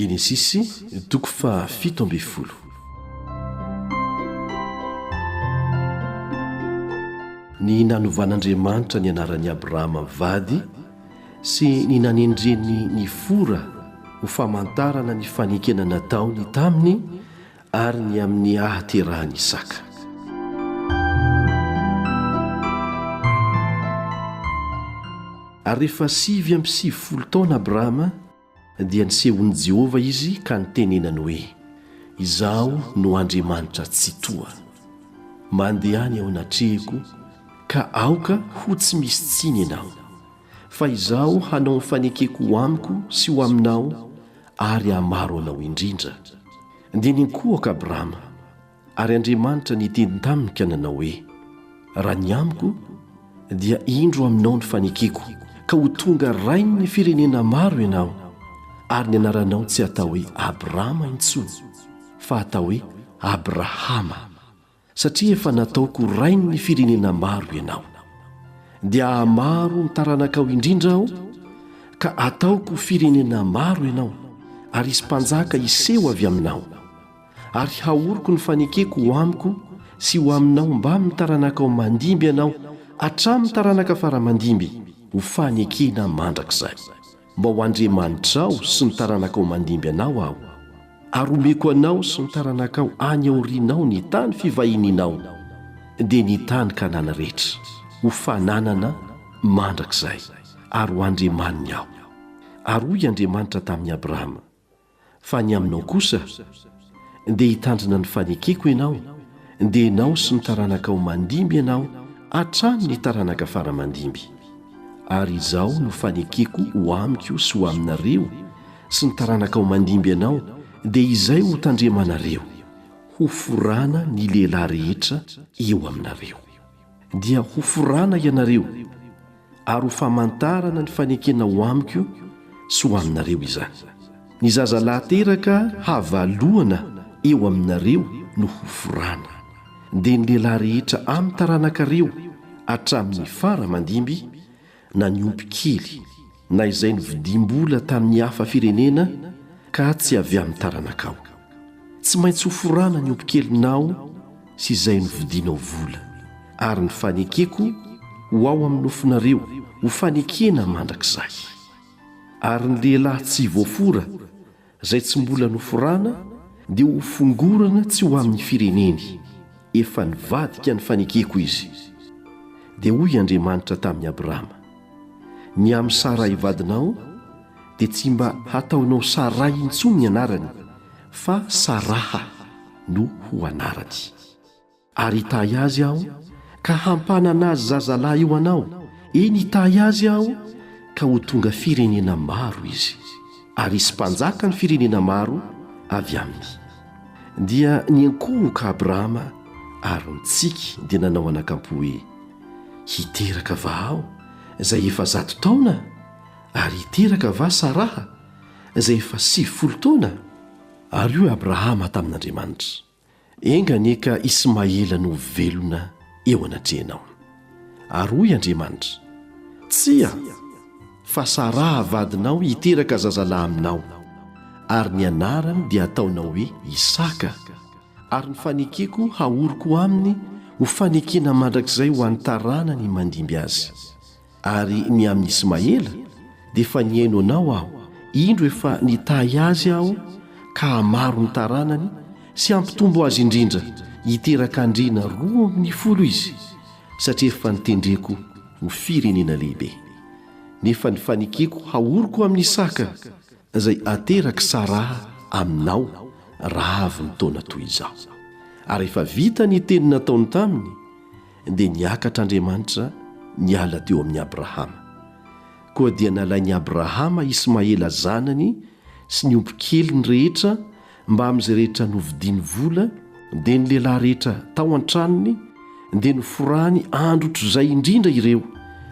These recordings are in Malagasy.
Genesisy toko fa 17. Ny nanovan'Andriamanitra ny anaran'i Abrahama vady sy ny nanendreny ny fora ho famantarana ny fanekena nataony taminy ary ny amin'ny ahaterahany Isaka. Ary rehefa 7 taona Abrahama dia nisehon'i Jehova izy ka nitenenany hoe: izaho no Andriamanitra tsy toa, mandeha any ao anatrehiko ka aoka ho tsy misy tsiny ianao, fa izaho hanao ny fanekeko ho amiko sy ho aminao ary hamaro anao indrindra. Dia ninkohaka Abrahama, ary Andriamanitra niteny taminy ka nanao hoe: raha ny amiko dia indro aminao ny fanekeko ka ho tonga rainy ny firenena maro ianao, ary ny anaranao tsy atao hoe Abrahama intsony fa atao hoe Abrahama, satria efa nataoko rainy ny firenena maro ianao. Dia hamaro ny taranakao indrindra aho ka ataoko firenena maro ianao, ary isy mpanjaka iseho avy aminao, ary haoroko ny fanekeko ho amiko sy ho aminao mba amin'ny taranakao mandimby ianao hatramin'ny taranaka faramandimby ho fanekena mandrakizay, mba ho Andriamanitrao sy ny taranakao mandimby anao aho, ary omeko anao sy ny taranakao any aorianao ny tany fivahinianao dia ny tany Kanana rehetra ho fananana mandrakizay, ary ho Andriamaniny aho. Ary hoy Andriamanitra tamin'ny Abrahama: fa ny aminao kosa dia hitandrina ny fanekeko ianao, dia ianao sy ny taranakao mandimby ianao hatramin'ny taranaka faramandimby. Ary izaho no fanekeko ho amiko sy ho aminareo sy ny taranakao mandimby ianao, dia izay ho tandremanareo ho forana ny lehilahy rehetra eo aminareo. Dia ho forana ianareo ary ho famantarana ny fanekena ho amiko sy ho aminareo izany. Ny zazalahy teraka havalohana eo aminareo no ho forana, dia ny lehilahy rehetra amin'ny taranakareo hatramin'ny faramandimby, na ny omby kely na izay nividim-bola tamin'ny hafa firenena ka tsy avy amin'ny taranakao, tsy maintsy ho forana ny omby kelinao sy izay nividinao vola, ary ny fanekeko ho ao amin'ny nofonareo ho fanekena mandrakizay. Ary ny lehilahy tsy voafora izay tsy mbola noforana dia ho fongorana tsy ho amin'ny fireneny, efa nivadika ny fanekeko izy. Dia hoy Andriamanitra tamin'ny Abrahama: ny amin'ny Sarai vadinao dia tsy mba hataonao Sarai intsony ny anarany, fa Saraha no ho anarany. Ary hitahy azy aho ka hampanana azy zazalahy io anao, eny hitahy azy aho ka ho tonga firenena maro izy, ary isy mpanjaka ny firenena maro avy aminy. Dia niankohoka Abrahama ary nitsiky dia nanao anakampo hoe: hiteraka va aho izay efa 100 taona, ary hiteraka va Saraha izay efa 70 taona? Ary io Abrahama tamin'Andriamanitra: engany eka Ismaela no velona eo anatrehanao. Ary hoy Andriamanitra: tsia, fa Saraha vadinao hiteraka zazalahy aminao, ary ny anarany dia ataonao hoe Isaka, ary ny fanekeko haoriko aminy ho fanekena mandrakizay ho an'ny taranany mandimby azy. Ary ny amin'ny Ismaela dia efa niaino anao aho, indro efa nitahy azy aho ka hamaro ny taranany sy hampitombo azy indrindra, hiteraka andrina 12 izy, satria efa nitendreko ho firenena lehibe. Nefa ny fanekeko haoriko amin'ny Isaka izay ateraka Saraha aminao raha avy ny taona toy izao. Ary efa vita ny teny nataony taminy dia niakatra Andriamanitra niala teo amin'ny Abrahama. Koa dia nalain'i Abrahama Ismaela zanany sy ny omby keliny rehetra mba amin'izay rehetra novidiny vola, dia ny lehilahy rehetra tao an-tranony dia noforany androtro izay indrindra ireo,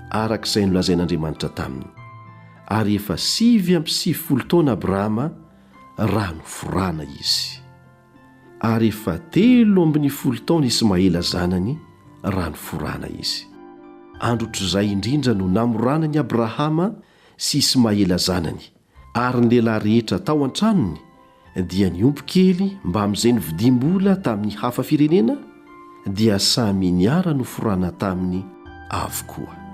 arak'izay nolazain'Andriamanitra taminy. Ary efa 70 taona Abrahama raha noforana izy. Ary efa 13 taona Ismaela zanany raha noforana izy. Androtro izay indrindra no namoranany Abrahama sy Ismaela zanany ary ny lehilahy rehetra tao an-tranony dia niompy kely mba amin'izay nividim-bola tamin'ny hafa firenena dia samy niara no forana taminy avokoa.